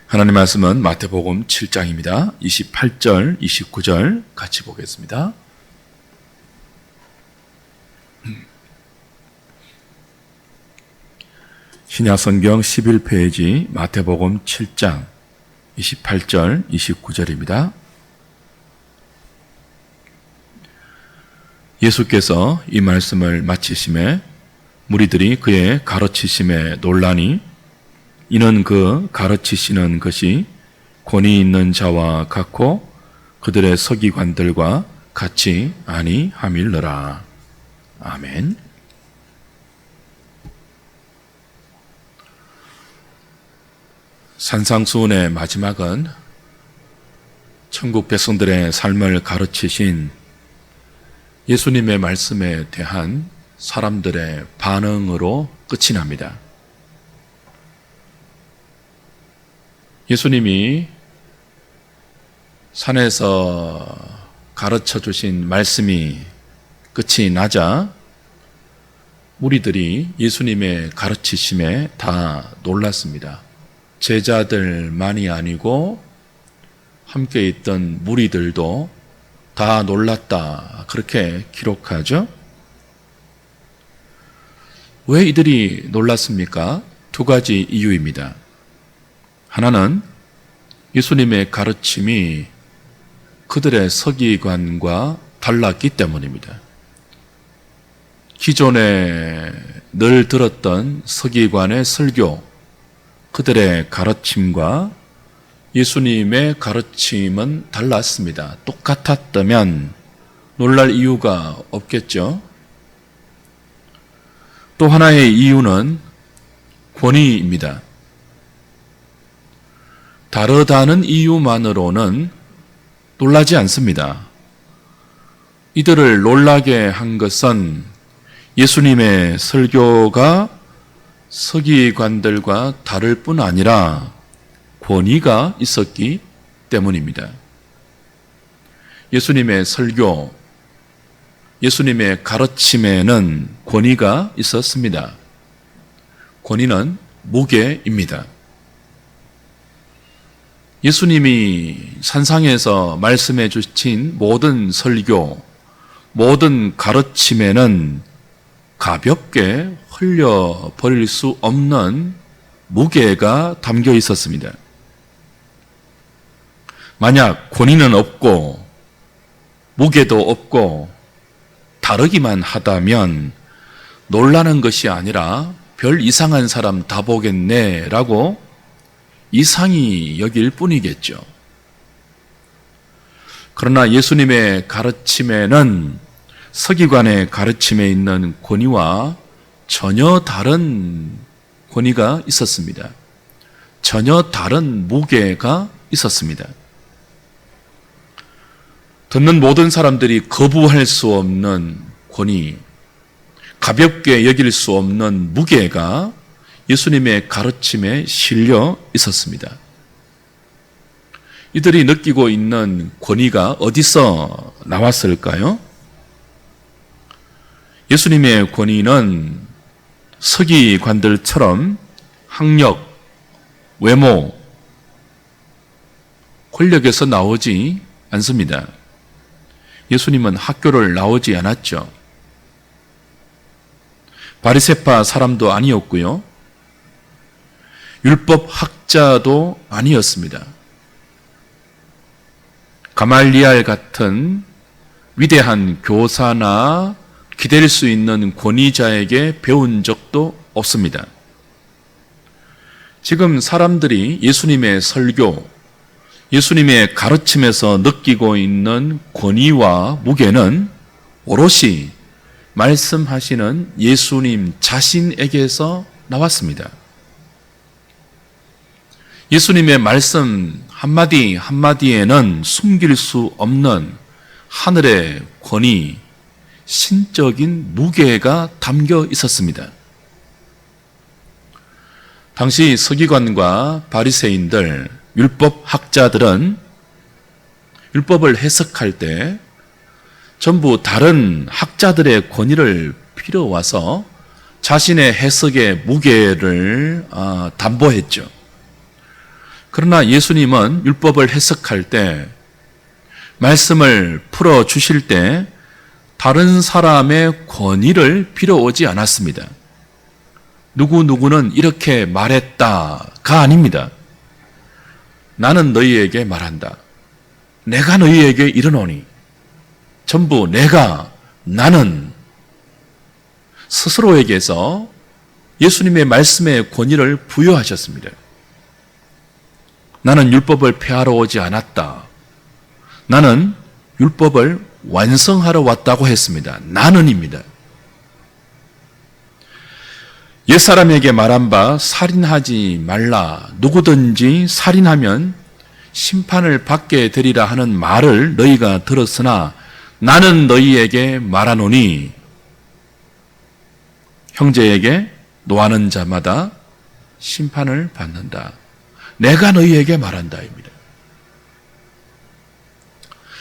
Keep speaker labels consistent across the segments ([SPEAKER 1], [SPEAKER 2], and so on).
[SPEAKER 1] 하나님 말씀은 마태복음 7장입니다. 28절, 29절 같이 보겠습니다. 신약성경 11페이지 마태복음 7장 28절, 29절입니다. 예수께서 이 말씀을 마치심에 무리들이 그의 가르치심에 놀라니 이는 그 가르치시는 것이 권위 있는 자와 같고 그들의 서기관들과 같이 아니함일러라. 아멘. 산상수훈의 마지막은 천국 백성들의 삶을 가르치신 예수님의 말씀에 대한 사람들의 반응으로 끝이 납니다. 예수님이 산에서 가르쳐 주신 말씀이 끝이 나자 무리들이 예수님의 가르치심에 다 놀랐습니다. 제자들만이 아니고 함께 있던 무리들도 다 놀랐다, 그렇게 기록하죠. 왜 이들이 놀랐습니까? 두 가지 이유입니다. 하나는 예수님의 가르침이 그들의 서기관과 달랐기 때문입니다. 기존에 늘 들었던 서기관의 설교, 그들의 가르침과 예수님의 가르침은 달랐습니다. 똑같았다면 놀랄 이유가 없겠죠. 또 하나의 이유는 권위입니다. 다르다는 이유만으로는 놀라지 않습니다. 이들을 놀라게 한 것은 예수님의 설교가 서기관들과 다를 뿐 아니라 권위가 있었기 때문입니다. 예수님의 설교, 예수님의 가르침에는 권위가 있었습니다. 권위는 무게입니다. 예수님이 산상에서 말씀해 주신 모든 설교, 모든 가르침에는 가볍게 흘려버릴 수 없는 무게가 담겨 있었습니다. 만약 권위는 없고 무게도 없고 다르기만 하다면 놀라는 것이 아니라 별 이상한 사람 다 보겠네 라고 이상히 여길 뿐이겠죠. 그러나 예수님의 가르침에는 서기관의 가르침에 있는 권위와 전혀 다른 권위가 있었습니다. 전혀 다른 무게가 있었습니다. 듣는 모든 사람들이 거부할 수 없는 권위, 가볍게 여길 수 없는 무게가 예수님의 가르침에 실려 있었습니다. 이들이 느끼고 있는 권위가 어디서 나왔을까요? 예수님의 권위는 서기관들처럼 학력, 외모, 권력에서 나오지 않습니다. 예수님은 학교를 나오지 않았죠. 바리새파 사람도 아니었고요. 율법 학자도 아니었습니다. 가말리알 같은 위대한 교사나 기댈 수 있는 권위자에게 배운 적도 없습니다. 지금 사람들이 예수님의 설교, 예수님의 가르침에서 느끼고 있는 권위와 무게는 오롯이 말씀하시는 예수님 자신에게서 나왔습니다. 예수님의 말씀 한마디 한마디에는 숨길 수 없는 하늘의 권위, 신적인 무게가 담겨 있었습니다. 당시 서기관과 바리새인들, 율법 학자들은 율법을 해석할 때 전부 다른 학자들의 권위를 필요와서 자신의 해석의 무게를 담보했죠. 그러나 예수님은 율법을 해석할 때, 말씀을 풀어 주실 때 다른 사람의 권위를 빌어오지 않았습니다. 누구누구는 이렇게 말했다가 아닙니다. 나는 너희에게 말한다. 내가 너희에게 이르노니. 전부 나는 스스로에게서 예수님의 말씀의 권위를 부여하셨습니다. 나는 율법을 폐하러 오지 않았다. 나는 율법을 완성하러 왔다고 했습니다. 나는입니다. 옛사람에게 말한 바 살인하지 말라. 누구든지 살인하면 심판을 받게 되리라 하는 말을 너희가 들었으나 나는 너희에게 말하노니 형제에게 노하는 자마다 심판을 받는다. 내가 너희에게 말한다입니다.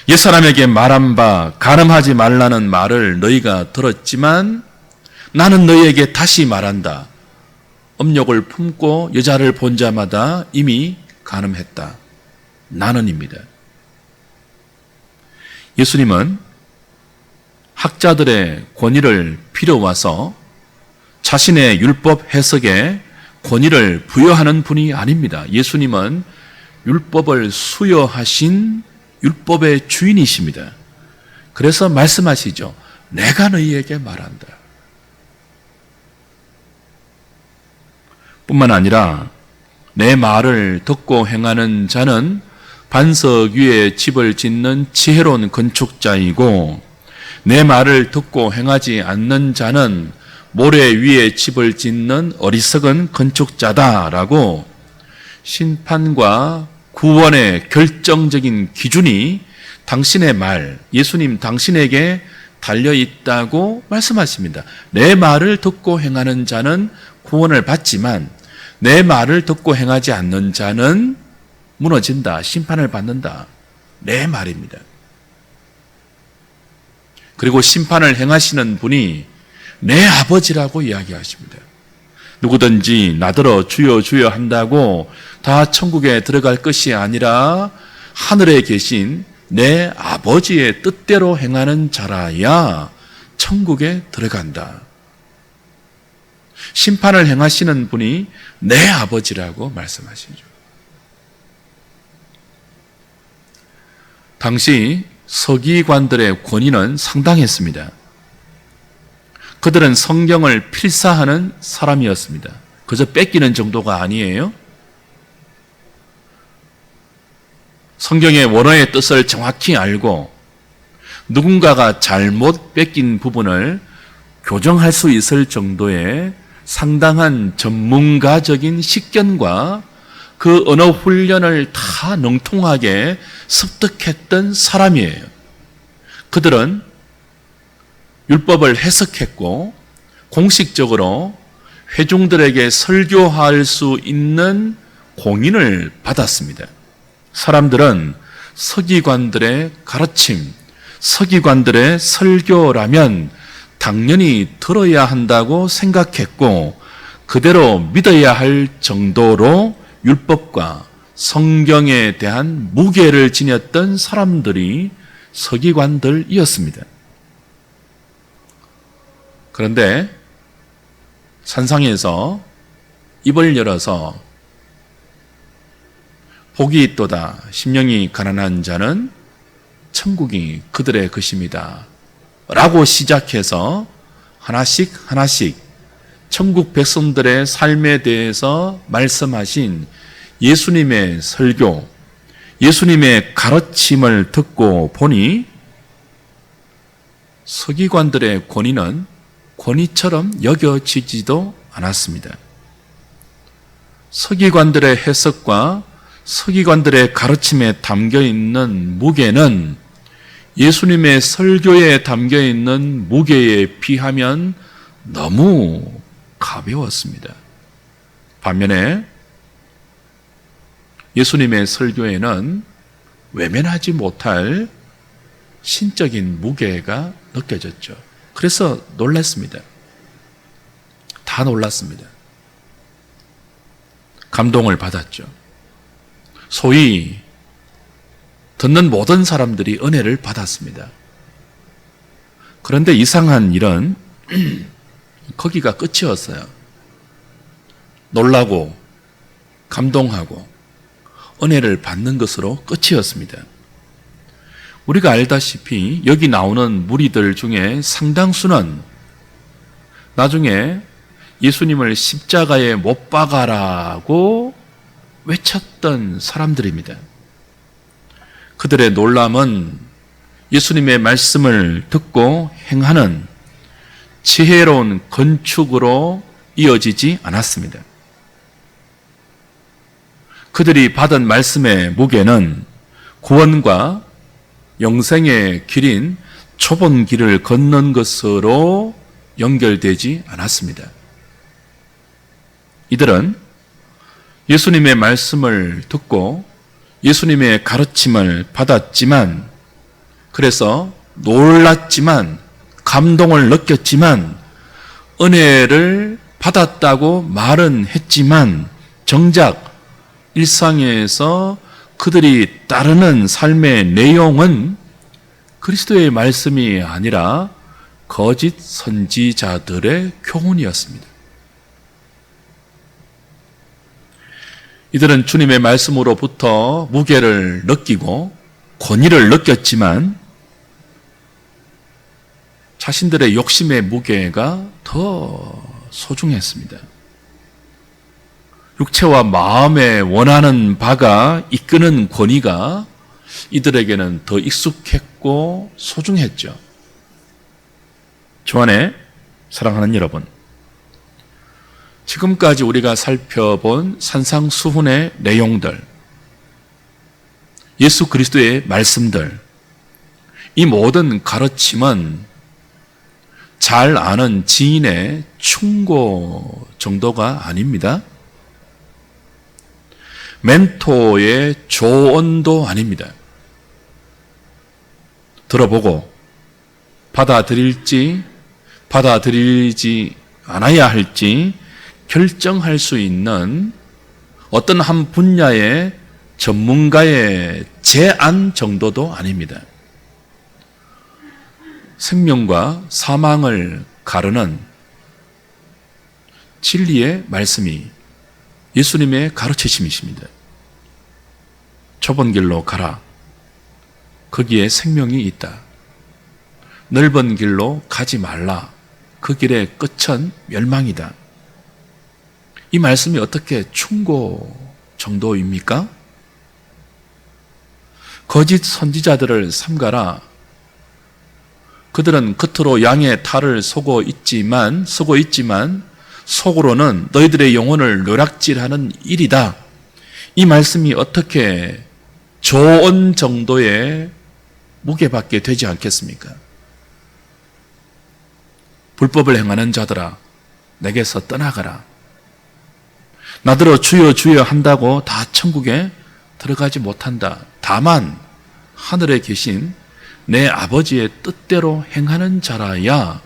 [SPEAKER 1] 옛사람에게 말한 바 간음하지 말라는 말을 너희가 들었지만 나는 너희에게 다시 말한다. 음욕을 품고 여자를 본 자마다 이미 간음했다. 나는입니다. 예수님은 학자들의 권위를 빌어와서 자신의 율법 해석에 권위를 부여하는 분이 아닙니다. 예수님은 율법을 수여하신 율법의 주인이십니다. 그래서 말씀하시죠. 내가 너희에게 말한다. 뿐만 아니라 내 말을 듣고 행하는 자는 반석 위에 집을 짓는 지혜로운 건축자이고 내 말을 듣고 행하지 않는 자는 모래 위에 집을 짓는 어리석은 건축자다라고 심판과 구원의 결정적인 기준이 당신의 말, 예수님 당신에게 달려있다고 말씀하십니다. 내 말을 듣고 행하는 자는 구원을 받지만 내 말을 듣고 행하지 않는 자는 무너진다, 심판을 받는다. 내 말입니다. 그리고 심판을 행하시는 분이 내 아버지라고 이야기하십니다. 누구든지 나더러 주여 주여 한다고 다 천국에 들어갈 것이 아니라 하늘에 계신 내 아버지의 뜻대로 행하는 자라야 천국에 들어간다. 심판을 행하시는 분이 내 아버지라고 말씀하시죠. 당시 서기관들의 권위는 상당했습니다. 그들은 성경을 필사하는 사람이었습니다. 그저 뺏기는 정도가 아니에요. 성경의 원어의 뜻을 정확히 알고 누군가가 잘못 뺏긴 부분을 교정할 수 있을 정도의 상당한 전문가적인 식견과 그 언어 훈련을 다 능통하게 습득했던 사람이에요. 그들은 율법을 해석했고 공식적으로 회중들에게 설교할 수 있는 공인을 받았습니다. 사람들은 서기관들의 가르침, 서기관들의 설교라면 당연히 들어야 한다고 생각했고 그대로 믿어야 할 정도로 율법과 성경에 대한 무게를 지녔던 사람들이 서기관들이었습니다. 그런데 산상에서 입을 열어서 복이 있도다 심령이 가난한 자는 천국이 그들의 것입니다 라고 시작해서 하나씩 천국 백성들의 삶에 대해서 말씀하신 예수님의 설교, 예수님의 가르침을 듣고 보니 서기관들의 권위는 권위처럼 여겨지지도 않았습니다. 서기관들의 해석과 서기관들의 가르침에 담겨있는 무게는 예수님의 설교에 담겨있는 무게에 비하면 너무 가벼웠습니다. 반면에 예수님의 설교에는 외면하지 못할 신적인 무게가 느껴졌죠. 그래서 놀랐습니다. 다 놀랐습니다. 감동을 받았죠. 소위 듣는 모든 사람들이 은혜를 받았습니다. 그런데 이상한 일은 거기가 끝이었어요. 놀라고 감동하고 은혜를 받는 것으로 끝이었습니다. 우리가 알다시피 여기 나오는 무리들 중에 상당수는 나중에 예수님을 십자가에 못 박아라고 외쳤던 사람들입니다. 그들의 놀람은 예수님의 말씀을 듣고 행하는 지혜로운 건축으로 이어지지 않았습니다. 그들이 받은 말씀의 무게는 구원과 영생의 길인 좁은 길을 걷는 것으로 연결되지 않았습니다. 이들은 예수님의 말씀을 듣고 예수님의 가르침을 받았지만, 그래서 놀랐지만, 감동을 느꼈지만, 은혜를 받았다고 말은 했지만, 정작 일상에서 그들이 따르는 삶의 내용은 그리스도의 말씀이 아니라 거짓 선지자들의 교훈이었습니다. 이들은 주님의 말씀으로부터 무게를 느끼고 권위를 느꼈지만 자신들의 욕심의 무게가 더 소중했습니다. 육체와 마음에 원하는 바가 이끄는 권위가 이들에게는 더 익숙했고 소중했죠. 주 안에 사랑하는 여러분, 지금까지 우리가 살펴본 산상수훈의 내용들, 예수 그리스도의 말씀들, 이 모든 가르침은 잘 아는 지인의 충고 정도가 아닙니다. 멘토의 조언도 아닙니다. 들어보고 받아들일지 받아들이지 않아야 할지 결정할 수 있는 어떤 한 분야의 전문가의 제안 정도도 아닙니다. 생명과 사망을 가르는 진리의 말씀이 예수님의 가르치심이십니다. 좁은 길로 가라. 거기에 생명이 있다. 넓은 길로 가지 말라. 그 길의 끝은 멸망이다. 이 말씀이 어떻게 충고 정도입니까? 거짓 선지자들을 삼가라. 그들은 겉으로 양의 탈을 쓰고 있지만 속으로는 너희들의 영혼을 노략질하는 일이다. 이 말씀이 어떻게 조언 정도의 무게밖에 되지 않겠습니까? 불법을 행하는 자들아, 내게서 떠나가라. 나더러 주여 주여 한다고 다 천국에 들어가지 못한다. 다만 하늘에 계신 내 아버지의 뜻대로 행하는 자라야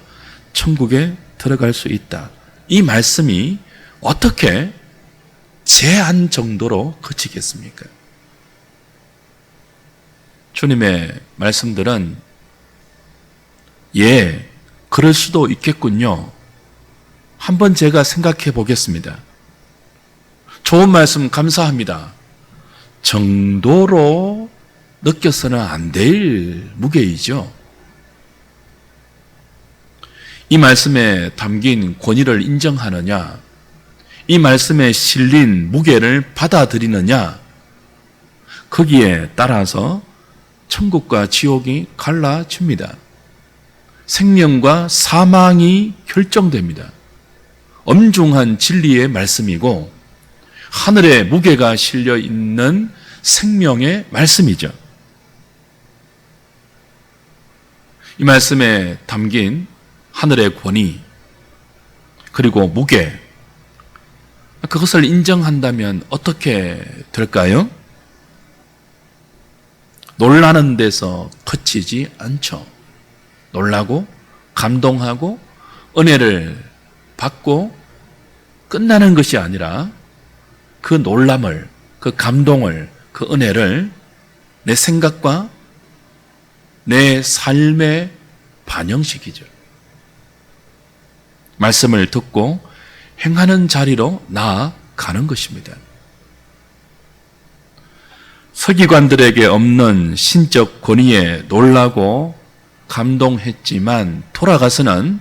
[SPEAKER 1] 천국에 들어갈 수 있다. 이 말씀이 어떻게 제한 정도로 그치겠습니까? 주님의 말씀들은 그럴 수도 있겠군요. 한번 제가 생각해 보겠습니다. 좋은 말씀 감사합니다. 정도로 느껴서는 안 될 무게이죠. 이 말씀에 담긴 권위를 인정하느냐, 이 말씀에 실린 무게를 받아들이느냐, 거기에 따라서 천국과 지옥이 갈라집니다. 생명과 사망이 결정됩니다. 엄중한 진리의 말씀이고 하늘의 무게가 실려 있는 생명의 말씀이죠. 이 말씀에 담긴 하늘의 권위 그리고 무게, 그것을 인정한다면 어떻게 될까요? 놀라는 데서 그치지 않죠. 놀라고 감동하고 은혜를 받고 끝나는 것이 아니라 그 놀람을, 그 감동을, 그 그 은혜를 내 생각과 내 삶에 반영시키죠. 말씀을 듣고 행하는 자리로 나아가는 것입니다. 서기관들에게 없는 신적 권위에 놀라고 감동했지만 돌아가서는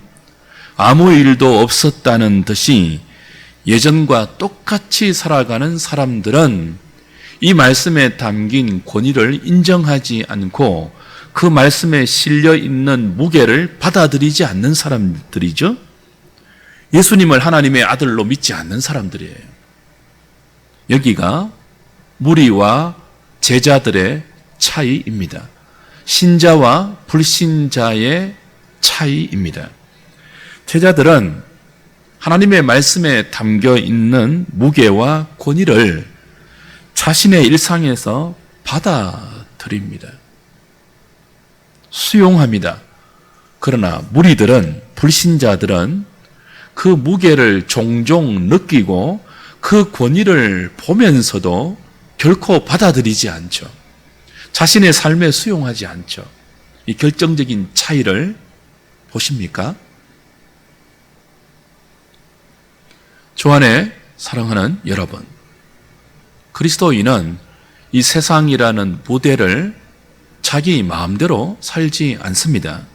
[SPEAKER 1] 아무 일도 없었다는 듯이 예전과 똑같이 살아가는 사람들은 이 말씀에 담긴 권위를 인정하지 않고 그 말씀에 실려 있는 무게를 받아들이지 않는 사람들이죠. 예수님을 하나님의 아들로 믿지 않는 사람들이에요. 여기가 무리와 제자들의 차이입니다. 신자와 불신자의 차이입니다. 제자들은 하나님의 말씀에 담겨 있는 무게와 권위를 자신의 일상에서 받아들입니다. 수용합니다. 그러나 무리들은, 불신자들은 그 무게를 종종 느끼고 그 권위를 보면서도 결코 받아들이지 않죠. 자신의 삶에 수용하지 않죠. 이 결정적인 차이를 보십니까? 주 안에 사랑하는 여러분, 그리스도인은 이 세상이라는 무대를 자기 마음대로 살지 않습니다.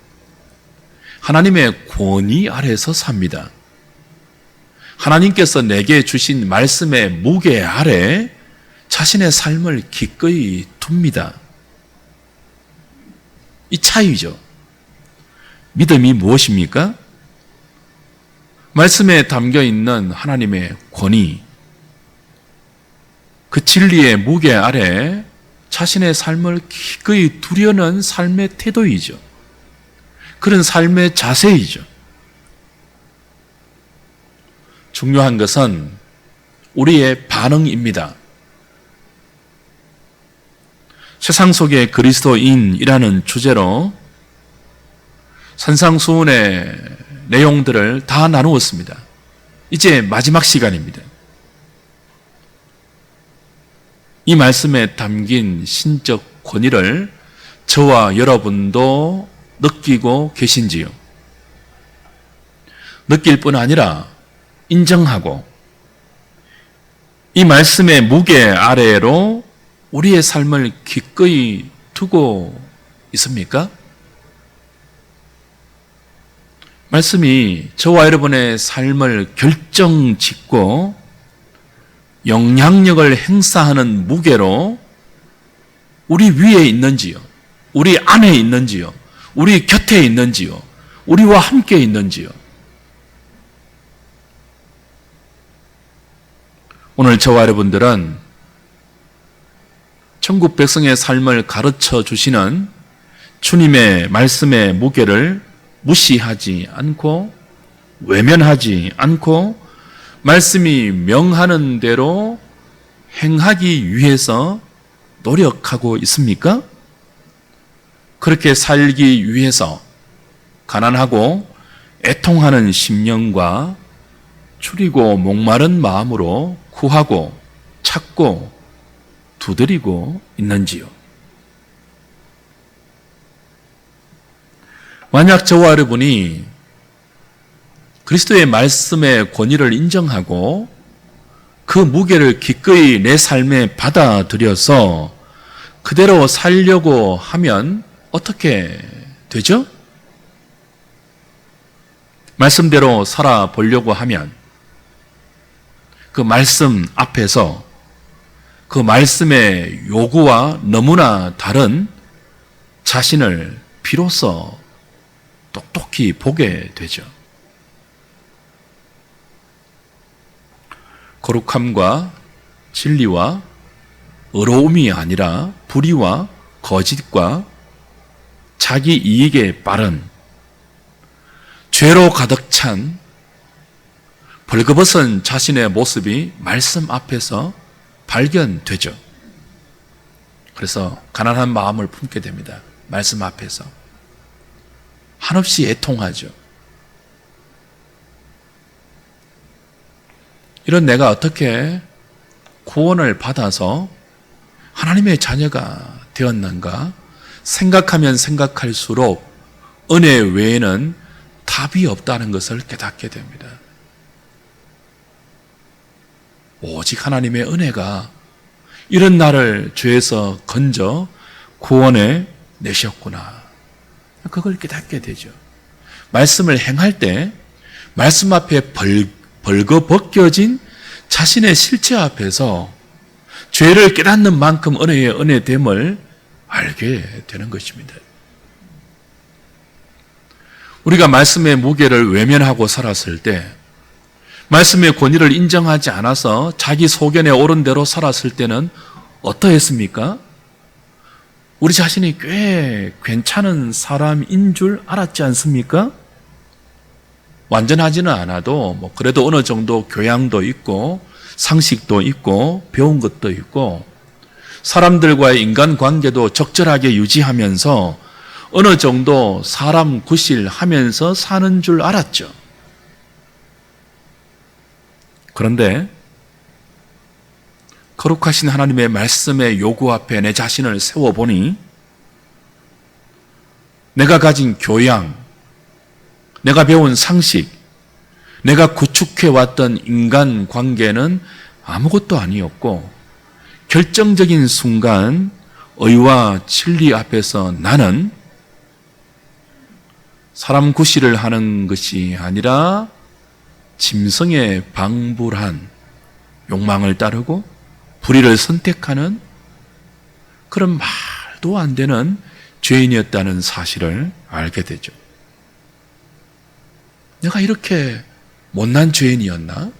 [SPEAKER 1] 하나님의 권위 아래서 삽니다. 하나님께서 내게 주신 말씀의 무게 아래 자신의 삶을 기꺼이 둡니다. 이 차이죠. 믿음이 무엇입니까? 말씀에 담겨 있는 하나님의 권위, 그 진리의 무게 아래 자신의 삶을 기꺼이 두려는 삶의 태도이죠. 그런 삶의 자세이죠. 중요한 것은 우리의 반응입니다. 세상 속의 그리스도인이라는 주제로 산상수훈의 내용들을 다 나누었습니다. 이제 마지막 시간입니다. 이 말씀에 담긴 신적 권위를 저와 여러분도 느끼고 계신지요? 느낄 뿐 아니라 인정하고 이 말씀의 무게 아래로 우리의 삶을 기꺼이 두고 있습니까? 말씀이 저와 여러분의 삶을 결정짓고 영향력을 행사하는 무게로 우리 위에 있는지요? 우리 안에 있는지요? 우리 곁에 있는지요? 우리와 함께 있는지요? 오늘 저와 여러분들은 천국 백성의 삶을 가르쳐 주시는 주님의 말씀의 무게를 무시하지 않고 외면하지 않고 말씀이 명하는 대로 행하기 위해서 노력하고 있습니까? 그렇게 살기 위해서 가난하고 애통하는 심령과 추리고 목마른 마음으로 구하고 찾고 두드리고 있는지요? 만약 저와 여러분이 그리스도의 말씀의 권위를 인정하고 그 무게를 기꺼이 내 삶에 받아들여서 그대로 살려고 하면 어떻게 되죠? 말씀대로 살아보려고 하면 그 말씀 앞에서 그 말씀의 요구와 너무나 다른 자신을 비로소 똑똑히 보게 되죠. 거룩함과 진리와 의로움이 아니라 불의와 거짓과 자기 이익에 빠른 죄로 가득 찬 벌거벗은 자신의 모습이 말씀 앞에서 발견되죠. 그래서 가난한 마음을 품게 됩니다. 말씀 앞에서. 한없이 애통하죠. 이런 내가 어떻게 구원을 받아서 하나님의 자녀가 되었는가 생각하면 생각할수록 은혜 외에는 답이 없다는 것을 깨닫게 됩니다. 오직 하나님의 은혜가 이런 나를 죄에서 건져 구원해 내셨구나. 그걸 깨닫게 되죠. 말씀을 행할 때 말씀 앞에 벌거벗겨진 자신의 실체 앞에서 죄를 깨닫는 만큼 은혜의 은혜됨을 알게 되는 것입니다. 우리가 말씀의 무게를 외면하고 살았을 때, 말씀의 권위를 인정하지 않아서 자기 소견에 옳은 대로 살았을 때는 어떠했습니까? 우리 자신이 꽤 괜찮은 사람인 줄 알았지 않습니까? 완전하지는 않아도 그래도 어느 정도 교양도 있고 상식도 있고 배운 것도 있고 사람들과의 인간관계도 적절하게 유지하면서 어느 정도 사람 구실하면서 사는 줄 알았죠. 그런데 거룩하신 하나님의 말씀의 요구 앞에 내 자신을 세워보니 내가 가진 교양, 내가 배운 상식, 내가 구축해왔던 인간관계는 아무것도 아니었고 결정적인 순간 의와 진리 앞에서 나는 사람 구실을 하는 것이 아니라 짐승의 방불한 욕망을 따르고 불의를 선택하는 그런 말도 안 되는 죄인이었다는 사실을 알게 되죠. 내가 이렇게 못난 죄인이었나?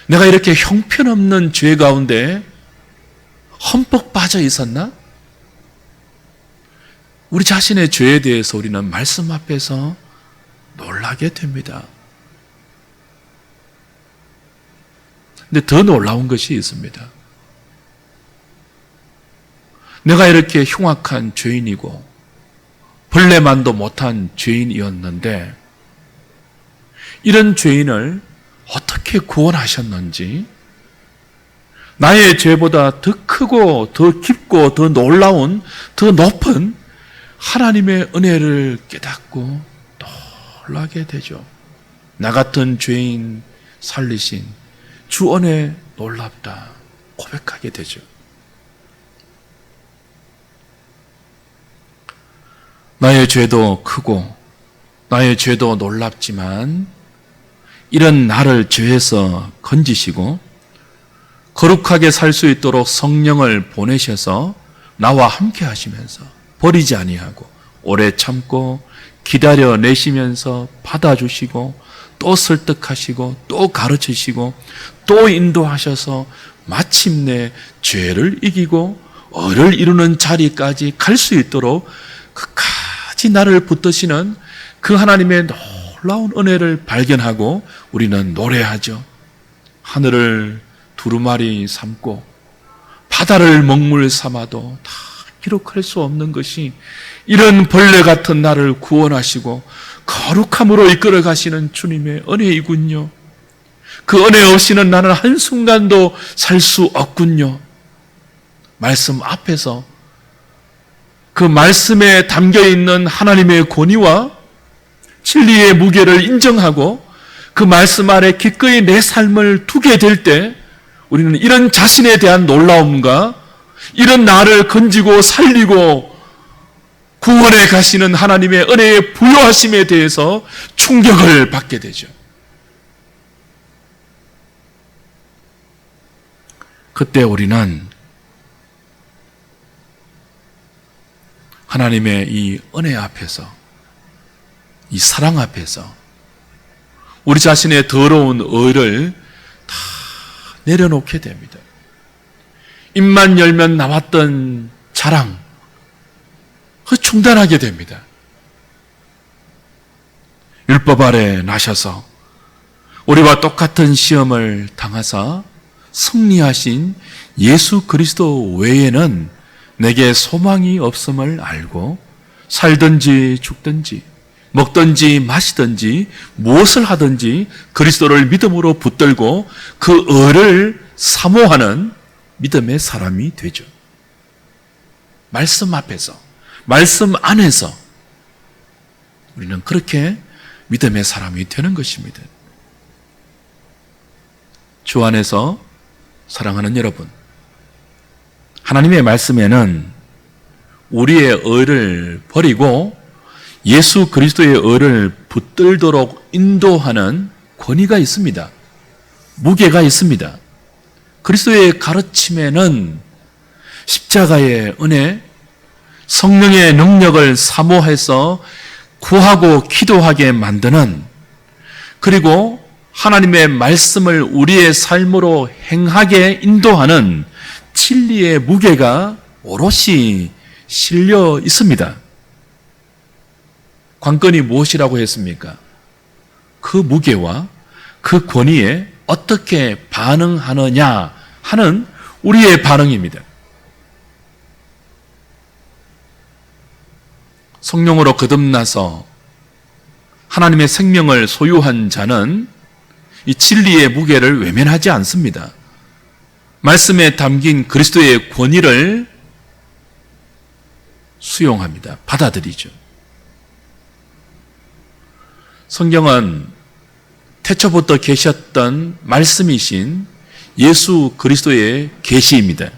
[SPEAKER 1] 내가 이렇게 형편없는 죄 가운데 흠뻑 빠져 있었나? 우리 자신의 죄에 대해서 우리는 말씀 앞에서 놀라게 됩니다. 근데 더 놀라운 것이 있습니다. 내가 이렇게 흉악한 죄인이고 벌레만도 못한 죄인이었는데 이런 죄인을 어떻게 구원하셨는지, 나의 죄보다 더 크고 더 깊고 더 놀라운 더 높은 하나님의 은혜를 깨닫고 놀라게 되죠. 나 같은 죄인 살리신 주 은혜 놀랍다 고백하게 되죠. 나의 죄도 크고 나의 죄도 놀랍지만 이런 나를 죄에서 건지시고 거룩하게 살 수 있도록 성령을 보내셔서 나와 함께 하시면서 버리지 아니하고 오래 참고 기다려내시면서 받아주시고 또 설득하시고 또 가르치시고 또 인도하셔서 마침내 죄를 이기고 의를 이루는 자리까지 갈 수 있도록 끝까지 나를 붙드시는 그 하나님의 놀라운 은혜를 발견하고 우리는 노래하죠. 하늘을 두루마리 삼고 바다를 먹물 삼아도 다 기록할 수 없는 것이 이런 벌레 같은 나를 구원하시고 거룩함으로 이끌어 가시는 주님의 은혜이군요. 그 은혜 없이는 나는 한순간도 살 수 없군요. 말씀 앞에서 그 말씀에 담겨있는 하나님의 권위와 진리의 무게를 인정하고 그 말씀 아래 기꺼이 내 삶을 두게 될 때 우리는 이런 자신에 대한 놀라움과 이런 나를 건지고 살리고 구원해 가시는 하나님의 은혜의 부요하심에 대해서 충격을 받게 되죠. 그때 우리는 하나님의 이 은혜 앞에서, 이 사랑 앞에서 우리 자신의 더러운 의를 다 내려놓게 됩니다. 입만 열면 나왔던 자랑, 중단하게 됩니다. 율법 아래 나셔서 우리와 똑같은 시험을 당하사 승리하신 예수 그리스도 외에는 내게 소망이 없음을 알고 살든지 죽든지 먹든지 마시든지 무엇을 하든지 그리스도를 믿음으로 붙들고 그 의를 사모하는 믿음의 사람이 되죠. 말씀 앞에서, 말씀 안에서 우리는 그렇게 믿음의 사람이 되는 것입니다. 주 안에서 사랑하는 여러분, 하나님의 말씀에는 우리의 의를 버리고 예수 그리스도의 의를 붙들도록 인도하는 권위가 있습니다. 무게가 있습니다. 그리스도의 가르침에는 십자가의 은혜, 성령의 능력을 사모해서 구하고 기도하게 만드는, 그리고 하나님의 말씀을 우리의 삶으로 행하게 인도하는 진리의 무게가 오롯이 실려 있습니다. 관건이 무엇이라고 했습니까? 그 무게와 그 권위에 어떻게 반응하느냐 하는 우리의 반응입니다. 성령으로 거듭나서 하나님의 생명을 소유한 자는 이 진리의 무게를 외면하지 않습니다. 말씀에 담긴 그리스도의 권위를 수용합니다. 받아들이죠. 성경은 태초부터 계셨던 말씀이신 예수 그리스도의 계시입니다.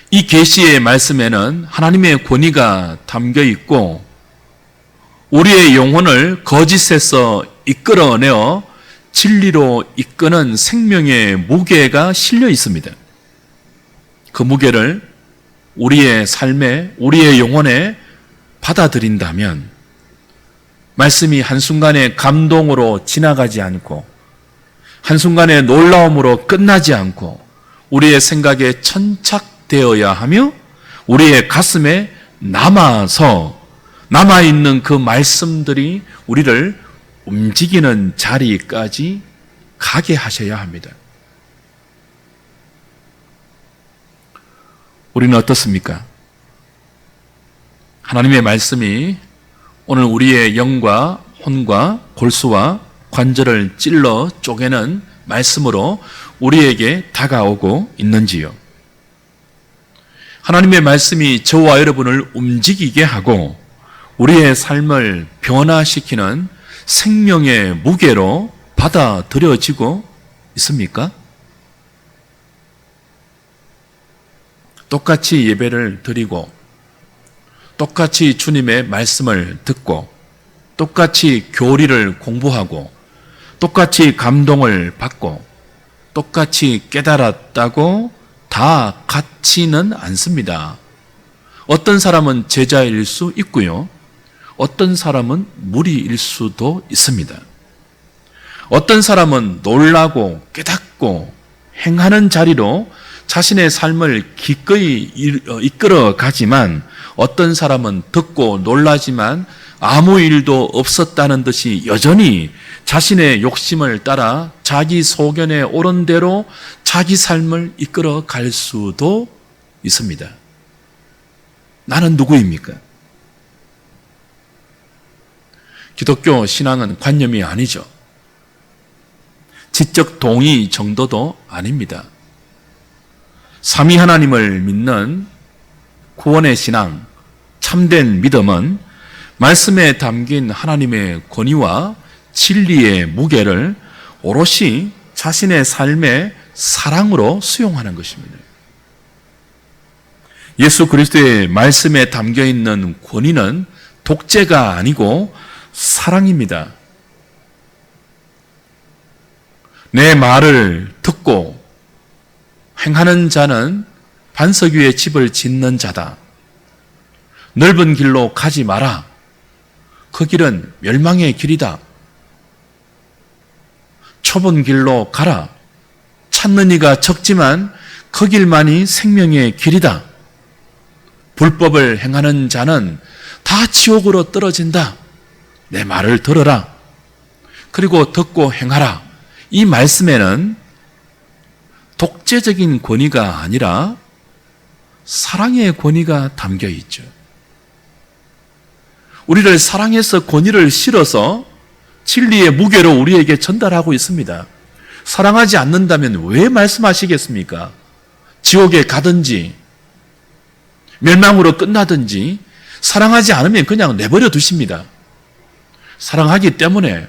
[SPEAKER 1] 이 계시의 말씀에는 하나님의 권위가 담겨 있고 우리의 영혼을 거짓에서 이끌어내어 진리로 이끄는 생명의 무게가 실려 있습니다. 그 무게를 우리의 삶에, 우리의 영혼에 받아들인다면 말씀이 한순간의 감동으로 지나가지 않고 한순간의 놀라움으로 끝나지 않고 우리의 생각에 천착되어야 하며 우리의 가슴에 남아있는 그 말씀들이 우리를 움직이는 자리까지 가게 하셔야 합니다. 우리는 어떻습니까? 하나님의 말씀이 오늘 우리의 영과 혼과 골수와 관절을 찔러 쪼개는 말씀으로 우리에게 다가오고 있는지요? 하나님의 말씀이 저와 여러분을 움직이게 하고 우리의 삶을 변화시키는 생명의 무게로 받아들여지고 있습니까? 똑같이 예배를 드리고 똑같이 주님의 말씀을 듣고 똑같이 교리를 공부하고 똑같이 감동을 받고 똑같이 깨달았다고 다 같지는 않습니다. 어떤 사람은 제자일 수 있고요. 어떤 사람은 무리일 수도 있습니다. 어떤 사람은 놀라고 깨닫고 행하는 자리로 자신의 삶을 기꺼이 이끌어 가지만 어떤 사람은 듣고 놀라지만 아무 일도 없었다는 듯이 여전히 자신의 욕심을 따라 자기 소견에 옳은 대로 자기 삶을 이끌어 갈 수도 있습니다. 나는 누구입니까? 기독교 신앙은 관념이 아니죠. 지적 동의 정도도 아닙니다. 삼위 하나님을 믿는 구원의 신앙, 참된 믿음은 말씀에 담긴 하나님의 권위와 진리의 무게를 오롯이 자신의 삶의 사랑으로 수용하는 것입니다. 예수 그리스도의 말씀에 담겨 있는 권위는 독재가 아니고 사랑입니다. 내 말을 듣고 행하는 자는 반석 위에 집을 짓는 자다. 넓은 길로 가지 마라. 그 길은 멸망의 길이다. 좁은 길로 가라. 찾는 이가 적지만 그 길만이 생명의 길이다. 불법을 행하는 자는 다 지옥으로 떨어진다. 내 말을 들어라. 그리고 듣고 행하라. 이 말씀에는 독재적인 권위가 아니라 사랑의 권위가 담겨 있죠. 우리를 사랑해서 권위를 실어서 진리의 무게로 우리에게 전달하고 있습니다. 사랑하지 않는다면 왜 말씀하시겠습니까? 지옥에 가든지 멸망으로 끝나든지 사랑하지 않으면 그냥 내버려 두십니다. 사랑하기 때문에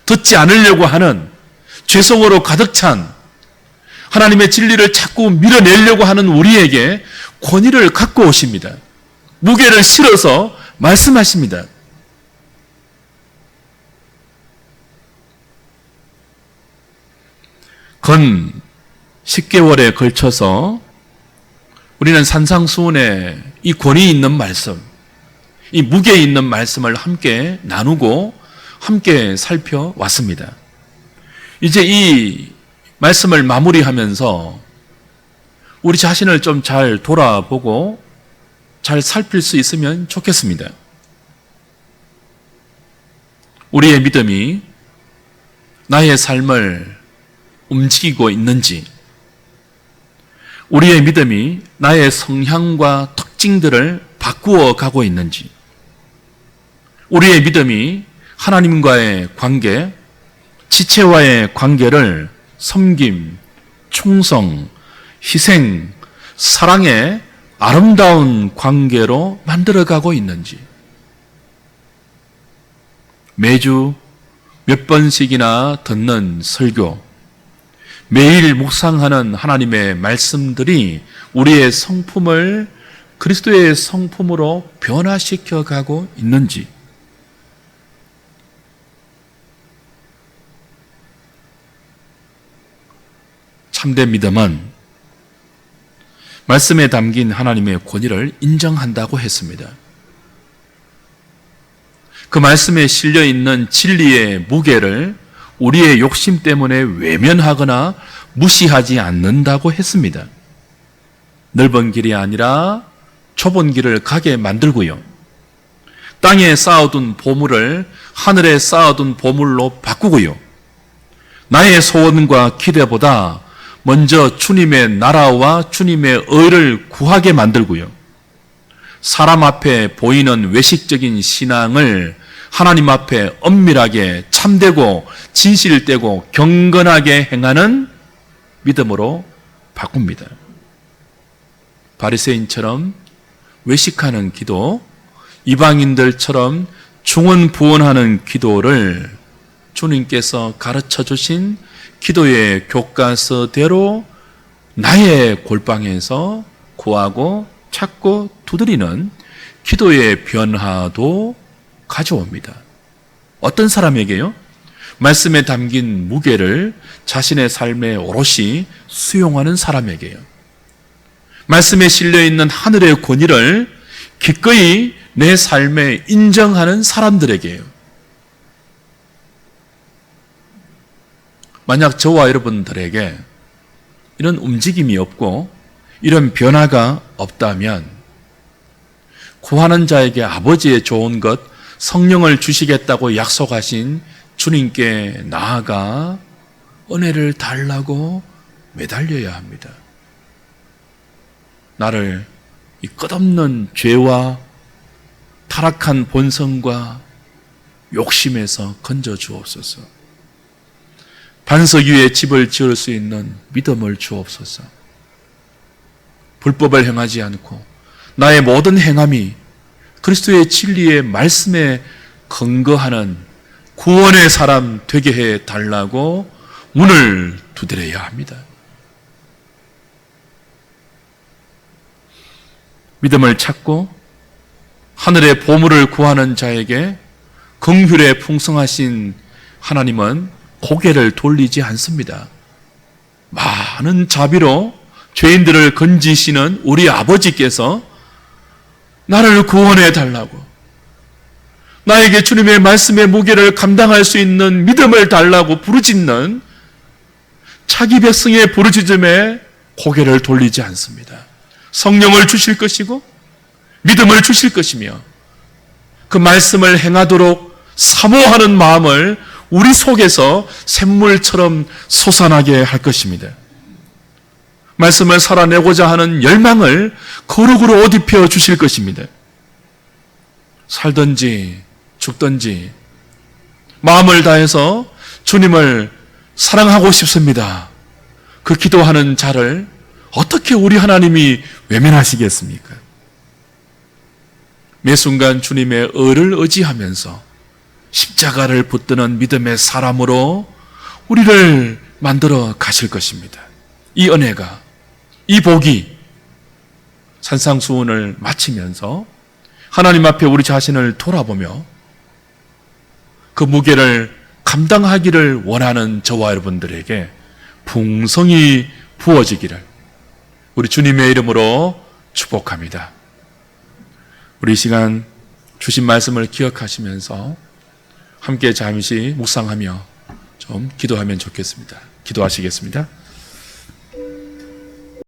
[SPEAKER 1] 듣지 않으려고 하는 죄성으로 가득 찬 하나님의 진리를 자꾸 밀어내려고 하는 우리에게 권위를 갖고 오십니다. 무게를 실어서 말씀하십니다. 건 10개월에 걸쳐서 우리는 산상수훈의 이 권위 있는 말씀, 이 무게 있는 말씀을 함께 나누고 함께 살펴왔습니다. 이제 이 말씀을 마무리하면서 우리 자신을 좀 잘 돌아보고 잘 살필 수 있으면 좋겠습니다. 우리의 믿음이 나의 삶을 움직이고 있는지, 우리의 믿음이 나의 성향과 특징들을 바꾸어 가고 있는지, 우리의 믿음이 하나님과의 관계, 지체와의 관계를 섬김, 충성, 희생, 사랑의 아름다운 관계로 만들어가고 있는지, 매주 몇 번씩이나 듣는 설교, 매일 묵상하는 하나님의 말씀들이 우리의 성품을 그리스도의 성품으로 변화시켜 가고 있는지, 참된 믿음은 말씀에 담긴 하나님의 권위를 인정한다고 했습니다. 그 말씀에 실려 있는 진리의 무게를 우리의 욕심 때문에 외면하거나 무시하지 않는다고 했습니다. 넓은 길이 아니라 좁은 길을 가게 만들고요. 땅에 쌓아둔 보물을 하늘에 쌓아둔 보물로 바꾸고요. 나의 소원과 기대보다 먼저 주님의 나라와 주님의 의를 구하게 만들고요. 사람 앞에 보이는 외식적인 신앙을 하나님 앞에 엄밀하게 참되고 진실되고 경건하게 행하는 믿음으로 바꿉니다. 바리새인처럼 외식하는 기도, 이방인들처럼 중언부언하는 기도를 주님께서 가르쳐 주신 기도의 교과서대로 나의 골방에서 구하고 찾고 두드리는 기도의 변화도 가져옵니다. 어떤 사람에게요? 말씀에 담긴 무게를 자신의 삶에 오롯이 수용하는 사람에게요. 말씀에 실려있는 하늘의 권위를 기꺼이 내 삶에 인정하는 사람들에게요. 만약 저와 여러분들에게 이런 움직임이 없고 이런 변화가 없다면 구하는 자에게 아버지의 좋은 것, 성령을 주시겠다고 약속하신 주님께 나아가 은혜를 달라고 매달려야 합니다. 나를 이 끝없는 죄와 타락한 본성과 욕심에서 건져 주옵소서. 반석 위에 집을 지을 수 있는 믿음을 주옵소서. 불법을 행하지 않고 나의 모든 행함이 그리스도의 진리의 말씀에 근거하는 구원의 사람 되게 해 달라고 문을 두드려야 합니다. 믿음을 찾고 하늘의 보물을 구하는 자에게 긍휼에 풍성하신 하나님은 고개를 돌리지 않습니다. 많은 자비로 죄인들을 건지시는 우리 아버지께서 나를 구원해 달라고, 나에게 주님의 말씀의 무게를 감당할 수 있는 믿음을 달라고 부르짖는 자기 백성의 부르짖음에 고개를 돌리지 않습니다. 성령을 주실 것이고 믿음을 주실 것이며 그 말씀을 행하도록 사모하는 마음을 우리 속에서 샘물처럼 솟아나게 할 것입니다. 말씀을 살아내고자 하는 열망을 거룩으로 옷 입혀 주실 것입니다. 살든지 죽든지 마음을 다해서 주님을 사랑하고 싶습니다. 그 기도하는 자를 어떻게 우리 하나님이 외면하시겠습니까? 매 순간 주님의 의를 의지하면서 십자가를 붙드는 믿음의 사람으로 우리를 만들어 가실 것입니다. 이 은혜가, 이 복이 산상수훈을 마치면서 하나님 앞에 우리 자신을 돌아보며 그 무게를 감당하기를 원하는 저와 여러분들에게 풍성히 부어지기를 우리 주님의 이름으로 축복합니다. 우리 이 시간 주신 말씀을 기억하시면서 함께 잠시 묵상하며 좀 기도하면 좋겠습니다. 기도하시겠습니다.